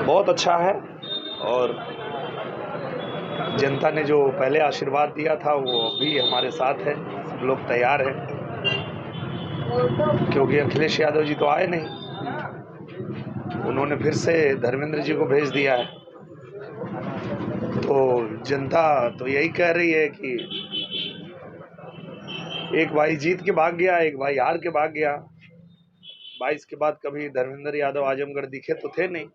बहुत अच्छा है और जनता ने जो पहले आशीर्वाद दिया था वो अभी हमारे साथ है। सब लोग तैयार हैं क्योंकि अखिलेश यादव जी तो आए नहीं, उन्होंने फिर से धर्मेंद्र जी को भेज दिया है। तो जनता तो यही कह रही है कि एक भाई जीत के भाग गया, एक भाई हार के भाग गया। 22 के बाद कभी धर्मेंद्र यादव आजमगढ़ दिखे तो थे नहीं।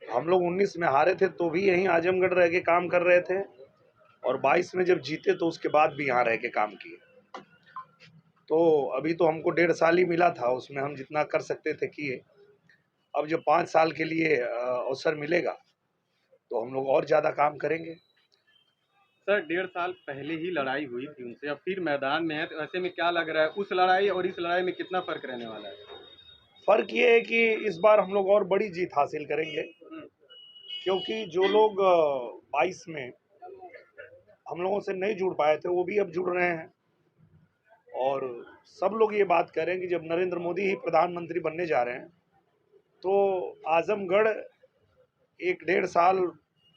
हम लोग 19 में हारे थे तो भी यहीं आजमगढ़ रह के काम कर रहे थे, और 22 में जब जीते तो उसके बाद भी यहाँ रह के काम किए। तो अभी तो हमको 1.5 साल ही मिला था, उसमें हम जितना कर सकते थे किए। अब जब 5 साल के लिए अवसर मिलेगा तो हम लोग और ज़्यादा काम करेंगे। सर 1.5 साल पहले ही लड़ाई हुई थी उनसे, अब फिर मैदान में है, तो ऐसे में क्या लग रहा है उस लड़ाई और इस लड़ाई में कितना फर्क रहने वाला है? फर्क ये है कि इस बार हम लोग और बड़ी जीत हासिल करेंगे, क्योंकि जो लोग 22 में हम लोगों से नहीं जुड़ पाए थे वो भी अब जुड़ रहे हैं। और सब लोग ये बात कह रहे हैं कि जब नरेंद्र मोदी ही प्रधानमंत्री बनने जा रहे हैं तो आजमगढ़ एक 1.5 साल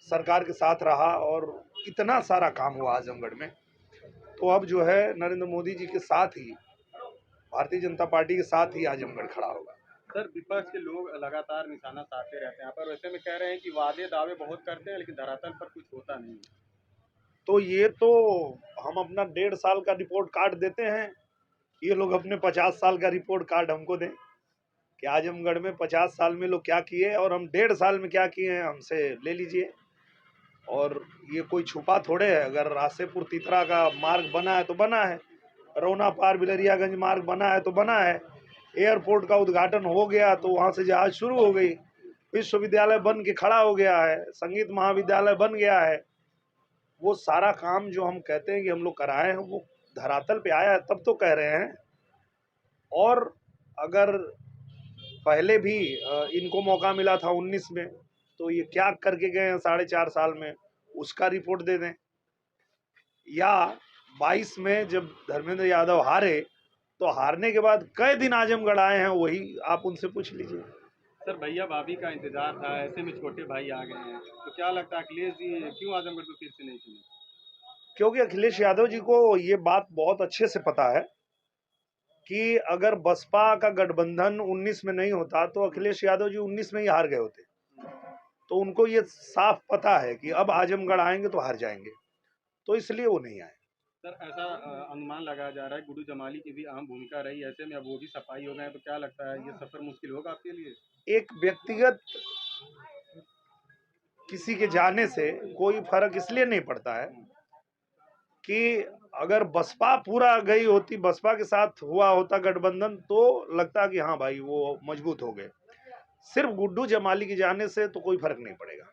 सरकार के साथ रहा और इतना सारा काम हुआ आजमगढ़ में, तो अब जो है नरेंद्र मोदी जी के साथ ही, भारतीय जनता पार्टी के साथ ही आजमगढ़ खड़ा होगा। सर विपक्ष के लोग लगातार निशाना साधते रहते हैं यहाँ पर, वैसे में कह रहे हैं कि वादे दावे बहुत करते हैं लेकिन धरातल पर कुछ होता नहीं। तो ये तो हम अपना 1.5 साल का रिपोर्ट कार्ड देते हैं, ये लोग अपने 50 साल का रिपोर्ट कार्ड हमको दें कि आजमगढ़ में 50 साल में लोग क्या किए और हम 1.5 साल में क्या किए हैं, हमसे ले लीजिए। और ये कोई छुपा थोड़े है, अगर रासेपुर तितरा का मार्ग बना है तो बना है, रौना पार बिलरियागंज मार्ग बना है तो बना है, एयरपोर्ट का उद्घाटन हो गया तो वहाँ से जहाज शुरू हो गई, विश्वविद्यालय बन के खड़ा हो गया है, संगीत महाविद्यालय बन गया है। वो सारा काम जो हम कहते हैं कि हम लोग कराए हैं वो धरातल पे आया है, तब तो कह रहे हैं। और अगर पहले भी इनको मौका मिला था 19 में, तो ये क्या करके गए हैं 4.5 साल में, उसका रिपोर्ट दे दें। या 22 में जब धर्मेंद्र यादव हारे तो हारने के बाद कई दिन आजमगढ़ आए हैं, वही आप उनसे पूछ लीजिए। सर भैया भाभी का इंतजार था, ऐसे में छोटे भाई आ गए हैं, तो क्या लगता है अखिलेश जी क्यों आजमगढ़ को फिर से नहीं चुने? क्योंकि अखिलेश यादव जी को ये बात बहुत अच्छे से पता है कि अगर बसपा का गठबंधन 19 में नहीं होता तो अखिलेश यादव जी 19 में ही हार गए होते। तो उनको ये साफ पता है कि अब आजमगढ़ आएंगे तो हार जाएंगे, तो इसलिए वो नहीं आए। सर ऐसा अनुमान लगाया जा रहा है गुड्डू जमाली की भी अहम भूमिका रही, ऐसे में अब वो भी सफाई हो गए हैं, तो क्या लगता है ये सफर मुश्किल होगा आपके लिए? एक व्यक्तिगत किसी के जाने से कोई फर्क इसलिए नहीं पड़ता है कि अगर बसपा पूरा गई होती, बसपा के साथ हुआ होता गठबंधन, तो लगता कि हाँ भाई वो मजबूत हो गए। सिर्फ गुड्डू जमाली के जाने से तो कोई फर्क नहीं पड़ेगा।